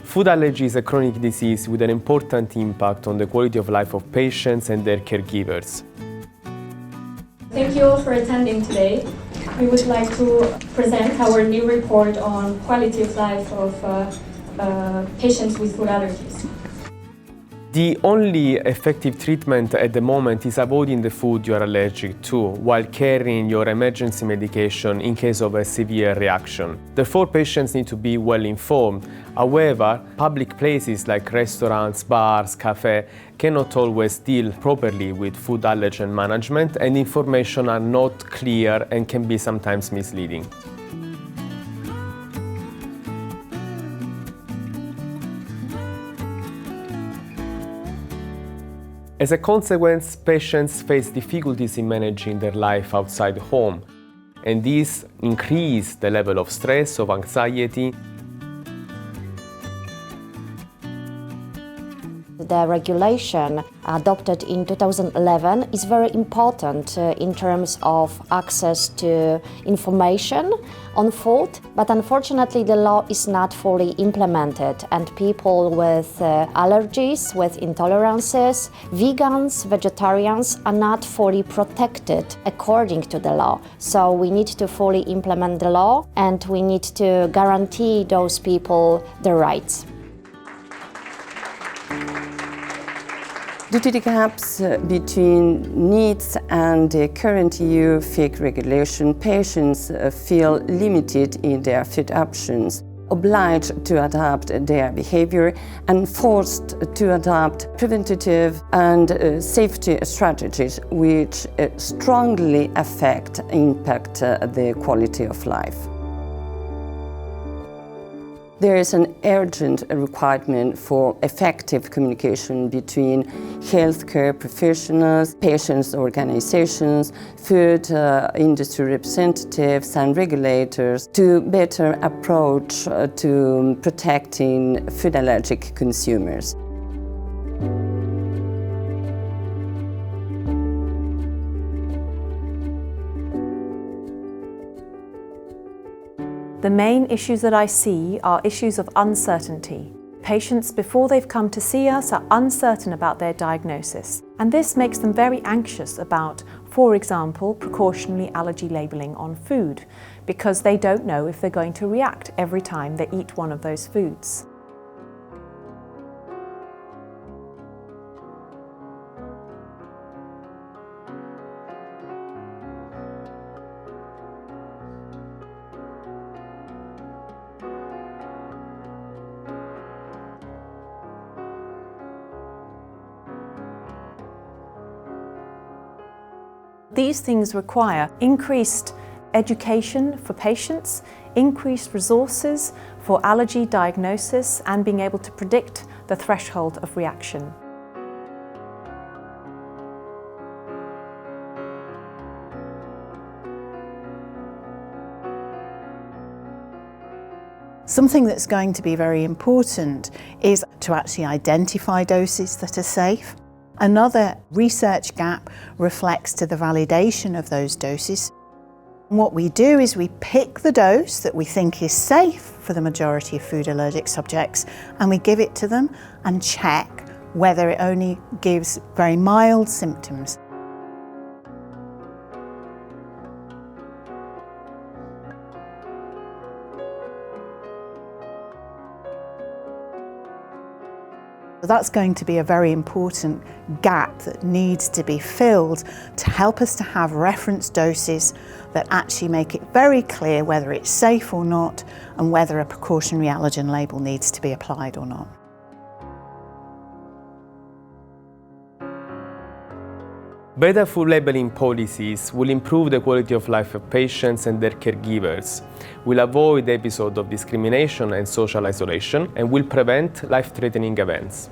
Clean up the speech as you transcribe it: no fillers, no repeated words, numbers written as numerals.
Food allergy is a chronic disease with an important impact on the quality of life of patients and their caregivers. Thank you all for attending today. We would like to present our new report on quality of life of patients with food allergies. The only effective treatment at the moment is avoiding the food you are allergic to while carrying your emergency medication in case of a severe reaction. Therefore, patients need to be well informed. However, public places like restaurants, bars, cafes cannot always deal properly with food allergen management, and information are not clear and can be sometimes misleading. As a consequence, patients face difficulties in managing their life outside home, and this increases the level of stress, of anxiety. The regulation adopted in 2011 is very important in terms of access to information on food, but unfortunately the law is not fully implemented, and people with allergies, with intolerances, vegans, vegetarians are not fully protected according to the law. So we need to fully implement the law, and we need to guarantee those people their rights. Due to the gaps between needs and the current EU FIC regulation, patients feel limited in their food options, obliged to adapt their behavior and forced to adopt preventative and safety strategies which strongly impact the quality of life. There is an urgent requirement for effective communication between healthcare professionals, patients' organizations, food industry representatives and regulators to better approach to protecting food allergic consumers. The main issues that I see are issues of uncertainty. Patients, before they've come to see us, are uncertain about their diagnosis, and this makes them very anxious about, for example, precautionary allergy labelling on food, because they don't know if they're going to react every time they eat one of those foods. These things require increased education for patients, increased resources for allergy diagnosis, and being able to predict the threshold of reaction. Something that's going to be very important is to actually identify doses that are safe. Another research gap reflects to the validation of those doses. What we do is we pick the dose that we think is safe for the majority of food allergic subjects, and we give it to them and check whether it only gives very mild symptoms. That's going to be a very important gap that needs to be filled to help us to have reference doses that actually make it very clear whether it's safe or not, and whether a precautionary allergen label needs to be applied or not. Better food labeling policies will improve the quality of life of patients and their caregivers, will avoid episodes of discrimination and social isolation, and will prevent life-threatening events.